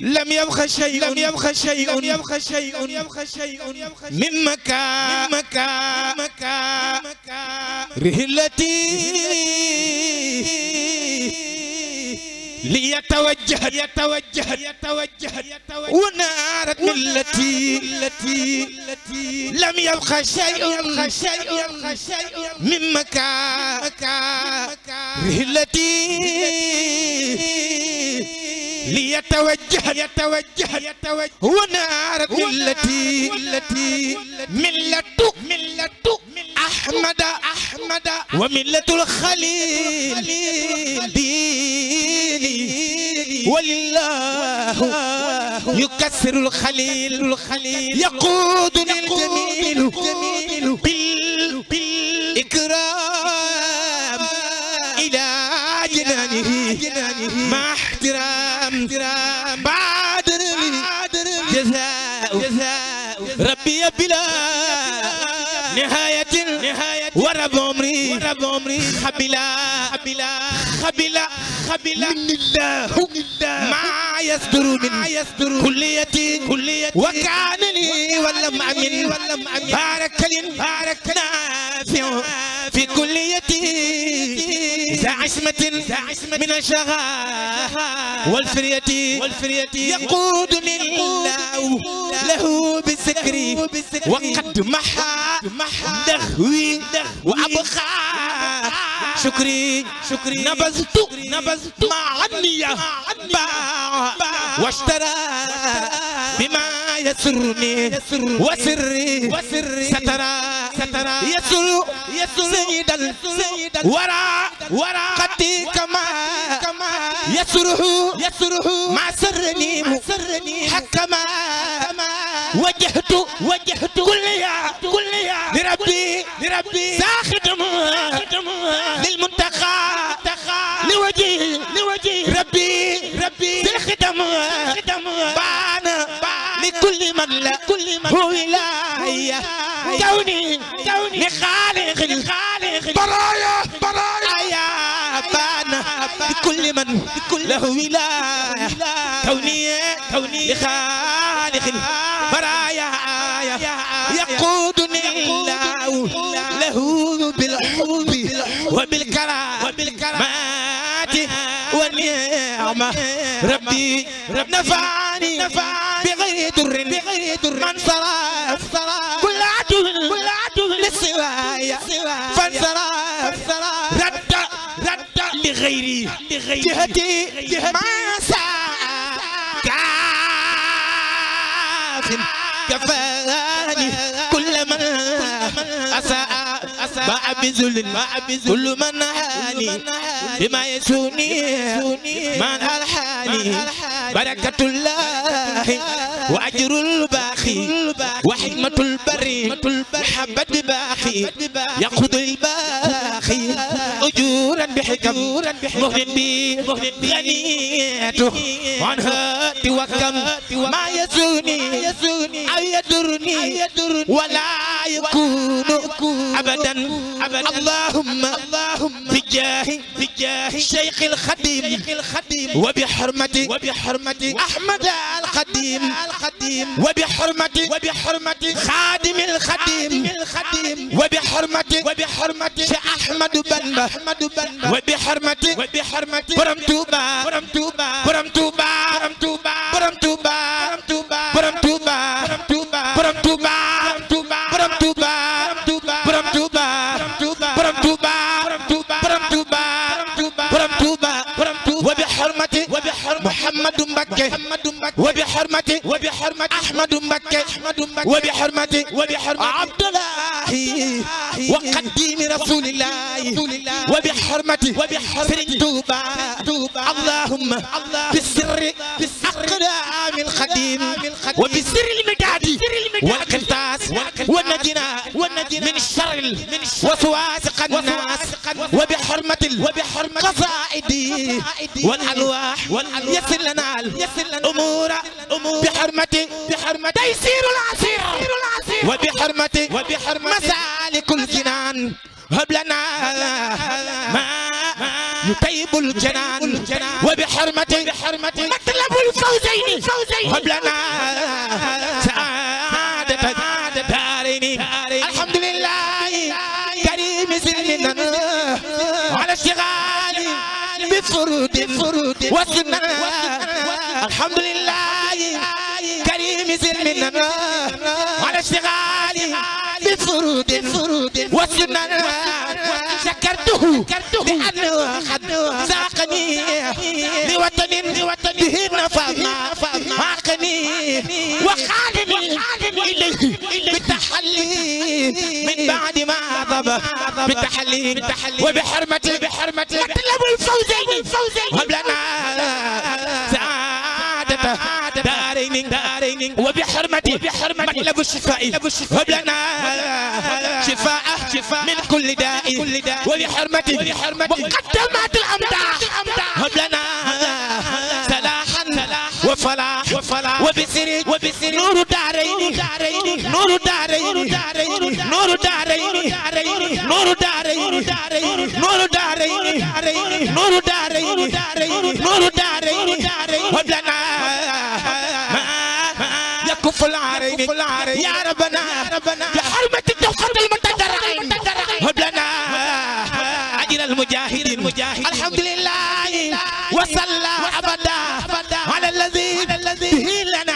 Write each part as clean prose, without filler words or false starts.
لم يبخ شيء من مكان رحلتي ليتوجه ونارت ملتي لم يبخ شيء من مكان رحلتي ليتوجه ونارت ملتي ملة أحمد وملة الخليل ديني ولله يكسر الخليل يقودني الجميل بالإكرام إلى جنانه مع احترام بادر جزاء ربي بلا نهاية ورب عمري خبلا من الله ما يصدر من كليتي وكان لي ولم أمن بارك نافع في كليتي ذا عصمة من الشغاء والفرية يقودني الله له بالذكر وقد محى دهوي وأبقى شكري نبذت مع النية واشترى بما يسرني وسري سترى يسر سيدا ورا قدي كما يسره ما سرني حكما وجهت كليا لربي ساخدم للمنتقى لوجه ربي بالخدم بان لكل من هو ولاية كوني لخالق البرايا بان لكل من له ولاية كوني لخالق البرايا يقودني الله له بالحب وبالكرامات والنعمة ربي نفعني بغير در من صرف كل عدو للسوايا فانصرف رد لغيري جهتي ما ساء كفاني كل من أساء باع بذل كل من هاني بما يسوني من الحاني بركة الله وأجر الباخي وحكمة البري محبة بباخي يأخذ الباخي أجورا بحكم مهن بي غنيته عنها توكم ما يسوني أو يدرني ولا يكون أبدا اللهم بجاه شيخ الخديم وبحرمة أحمد الخديم وبحرمة خادم الخديم وبحرمة شيخ أحمد بنبا وبحرمة برم محمد مكة وبحرمة أحمد مكة وبحرمة عبد الله وقديم رسول الله وبحرمة سرين توبة اللهم بالسر أقدام الخديم وبسر المداد والقنطاس والنجنا من الشر وسواس الناس وبحرمة قصائد والألواح يسر لنا الأمور بحرمة تيسير العسير وبحرمة مسالك الجنان هب لنا ما يطيب الجنان وبحرمته مطلب الفوزين هب لنا سعادة دارين الحمد لله كريم سلمنا على اشتغال بفرود وسنن الحمد لله كريم سلمنا على اشتغال بفرود وسنن شكرته لأنه قد ساقني لوطن به نفعنا عاقني وخالني إليه بالتحلي من بعد ما ضب بالتحلي وبحرمته مطلب الفوزين هب لنا سعادة دارين وبحرمته مطلب الشفاء هب لنا شفاء من كل داء وبحرمته مقدمات الأمداح هب لنا صلاحا وفلاح وبسر نور دارين هب لنا يكف العارين يا ربنا بحرمة الدوخة المتدرعين هب لنا أجر المجاهدين الحمد لله وصلى أبدا على الذي به لنا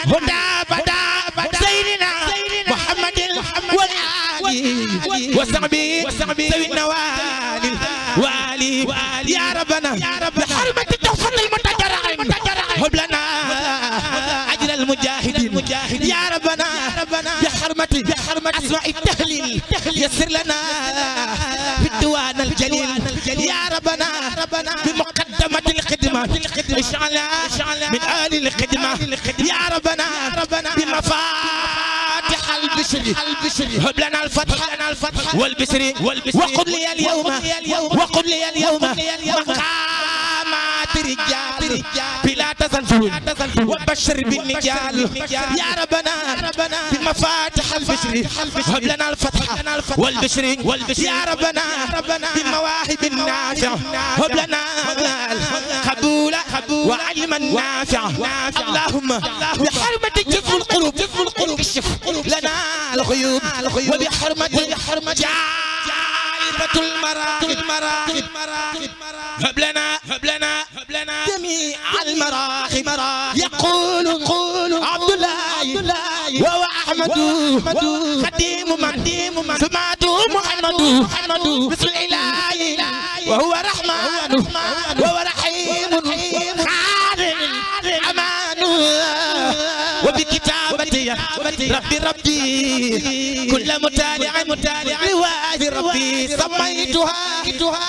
هدى بدا سيدنا محمد والآل وصحبه ذوي النوال والي يا ربنا بحرمة الدوخة المتدرعين هب لنا أجر المجاهدين يا ربنا بحرمة أسماء التهليل يسر لنا في الديوان الجليل يا ربنا بمقدمة الخدمة اشعل من آل الخدمة يا ربنا بمفاتح البشر هب لنا الفتح والبشر وقل لي اليوم مقامات رجال بلا تزلزل وبشر بالنجال يا ربنا بمفاتح البشر هب لنا الفتح والبشر يا ربنا بمواهب النافع هب لنا قبول وعلما نافع اللهم بحرمة جف القلوب اكشف لنا الغيوب وبحرمة جالبة المراغب هب لنا جميع المراغب يقول عبد الله وهو أحمد خديم من سماته محمد بسم الله وهو رحمن وهو رحيم خالد أمان وبكتابتي ربي كل متالع رواية ربي سميتها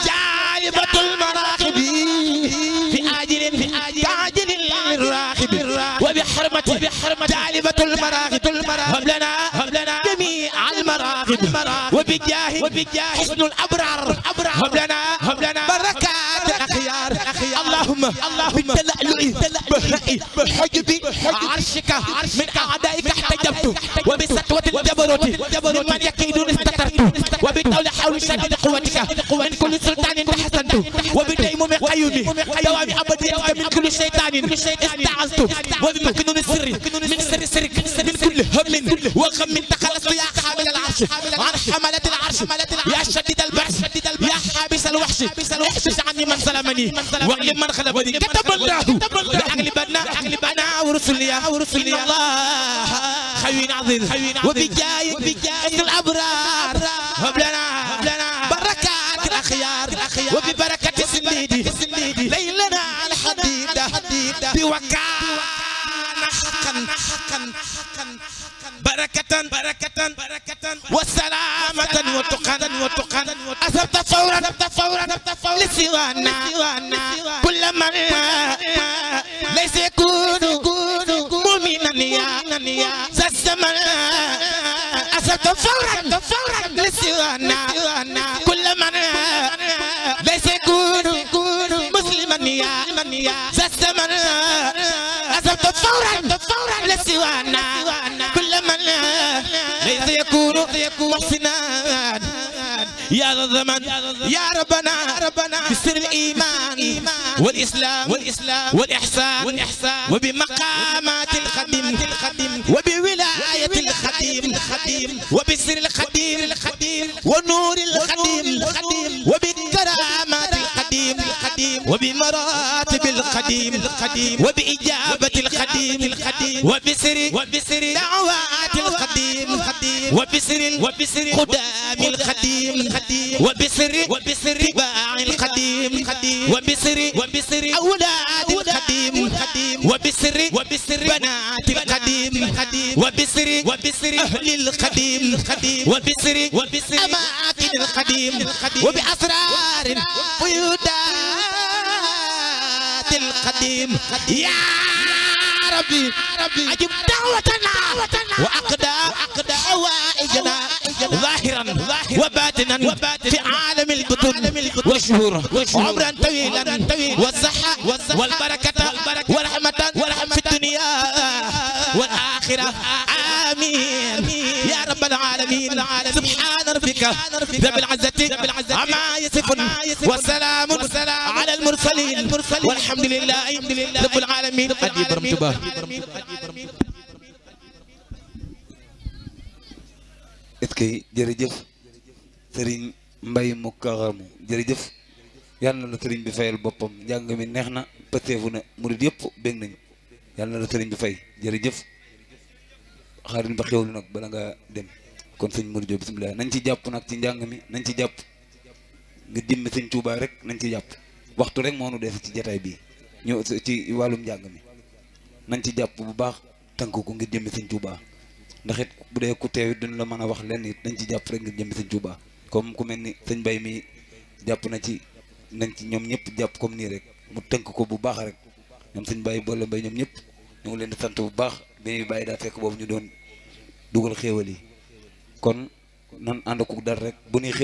جالبة المراقب في آجل الراقب وبحرمة جالبة المراقب هب لنا جميع المراقب وبجاه حسن الأبرار هب لنا بركات الأخيار اللهم بالتلألؤ بحجب عرشك من أعدائك احتجبت وبسطوة الجبروت ممن يكيدون استترت وبالطول حول شديد قوتك من كل سلطان تحسنت وبديمم قيومي دوام أبديتك من كل شيطان استعذت وبمكنون السر من سر سرك من كل هم وغم تخلصت يا حامل العرش عن حملة العرش يا شديد البأس يا حابس الوحش احبس عني من ظلمني واغلب من خلفني كتب الله لأغلبنا ورسلي الله خير عظيم وبجاي الأبرار هب لنا بركات الأخيار وببركة سنديدي ليلنا الحديدة بوكان حقا بركة وسلامة وتقى أثبت فورا لسوانا كل من ليس يكون مؤمنا يا ذا الزمن أثبت فورا لسوانا كل من ليس يكون مسلما يا ذا الزمن أثبت فورا لسوانا كل من ليس يكون محسنا يا ذا الزمن يا ربنا بسر الإيمان والإسلام والإحسان وبمقامات الخديم وبولاية الخديم وبسر الخديم ونور الخديم وبكرامات الخديم وبمراتب الخديم وبإجابة الخديم وبسر دعوات الخديم وبسر خدام الخديم وبسر تباع الخديم وبسر أولاد الخديم وبسر بنات الخديم وبسر أهل الخديم وبسر أماكن الخديم وبأسرار فيودات القديم يا ربي أجب دعوتنا وأقدى حوائجنا ظاهرا وباطنا في عالم البطون والشهور عمرا طويلا والصحة والبركة والرحمة في الدنيا والآخرة آمين يا رب العالمين سبحان ربك رب العزة عما يصفون والسلام على المرسلين والحمد لله رب العالمين أدي برمتبا eskay jërëjëf Serigne Mbaye mu Kaxamu jërëjëf yàlla na la Serigne bi fayal boppam njàng mi neex na pëteefu na murid yëpp bég nañu yàlla na la Serigne bi fay jërëjëf xaarin ba xewlu nag bala nga dem kon sëñ Modou Diop bismillah nañ ci jàpp nag ci njàng mi nañ ci jàpp nga dimmi sëñ Touba rek nañ ci jàpp waxtu rek moo nu def ci jataay bi ñëw ci wàllum njàng mi nañ ci jàpp bu baax tënk ko ngir jëmmi sëñ Touba ndax it bu dee ku teew it duñ la mën a wax lenn it nañ ci jàpp rek ngir jëmmi sëñ Touba comme ku mel ni sëñ Bay mi jàpp na ci nañ ci ñoom ñëpp jàpp comme nii rek mu tënk ko bu baax rek ñoom sëñ Bay boole Mbay ñoom ñëpp ñu ngi leen di sant bu baax bi bàyyi daa fekk boobu ñu doon dugal xéewal yi kon nan ànd ko dara rek bu ñuy xéewal